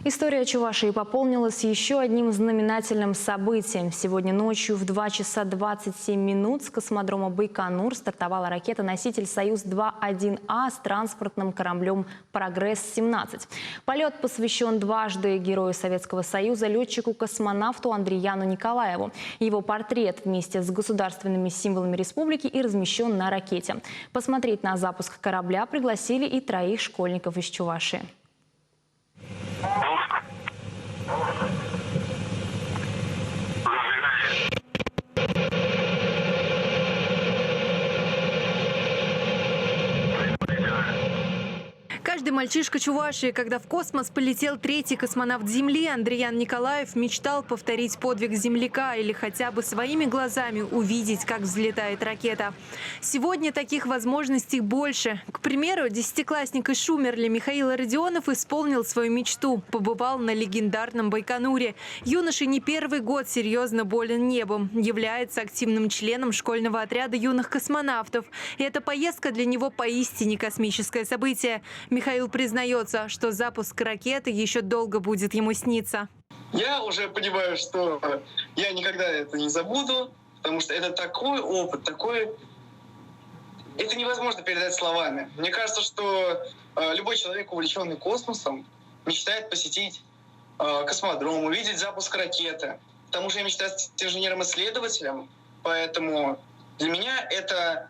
История Чувашии пополнилась еще одним знаменательным событием. Сегодня ночью в 2 часа 27 минут с космодрома Байконур стартовала ракета-носитель «Союз-2-1А» с транспортным кораблем «Прогресс-17». Полет посвящен дважды герою Советского Союза, летчику-космонавту Андрияну Николаеву. Его портрет вместе с государственными символами республики и размещен на ракете. Посмотреть на запуск корабля пригласили и 3 школьников из Чувашии. Каждый мальчишка Чувашии, когда в космос полетел 3-й космонавт Земли Андриян Николаев, мечтал повторить подвиг земляка или хотя бы своими глазами увидеть, как взлетает ракета. Сегодня таких возможностей больше. К примеру, 10-классник из Шумерли Михаил Родионов исполнил свою мечту. Побывал на легендарном Байконуре. Юноша не первый год серьезно болен небом. Является активным членом школьного отряда юных космонавтов. И эта поездка для него поистине космическое событие. Михаил признается, что запуск ракеты еще долго будет ему сниться. Я уже понимаю, что я никогда это не забуду, потому что это такой опыт, это невозможно передать словами. Мне кажется, что любой человек, увлеченный космосом, мечтает посетить космодром, увидеть запуск ракеты. Потому что я мечтаю стать инженером-исследователем, поэтому для меня это,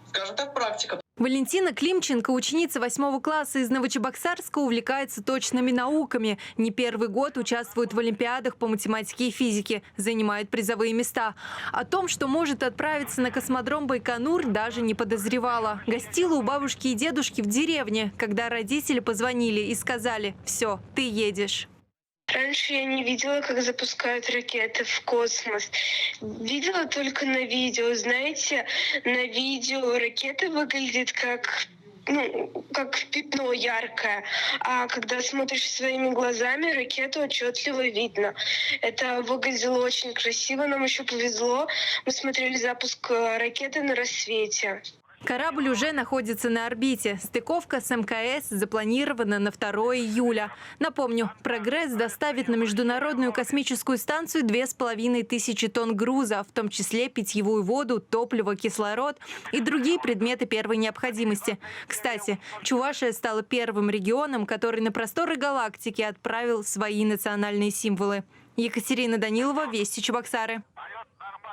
скажем так, практика. Валентина Климченко, ученица 8 класса из Новочебоксарска, увлекается точными науками. Не первый год участвует в олимпиадах по математике и физике, занимает призовые места. О том, что может отправиться на космодром Байконур, даже не подозревала. Гостила у бабушки и дедушки в деревне, когда родители позвонили и сказали: «Все, ты едешь». Раньше я не видела, как запускают ракеты в космос. Видела только на видео. Знаете, на видео ракета выглядит как пятно яркое. А когда смотришь своими глазами, ракету отчетливо видно. Это выглядело очень красиво. Нам еще повезло. Мы смотрели запуск ракеты на рассвете. Корабль уже находится на орбите. Стыковка с МКС запланирована на 2 июля. Напомню, «Прогресс» доставит на Международную космическую станцию 2500 тонн груза, в том числе питьевую воду, топливо, кислород и другие предметы первой необходимости. Кстати, Чувашия стала первым регионом, который на просторы галактики отправил свои национальные символы. Екатерина Данилова, Вести, Чебоксары.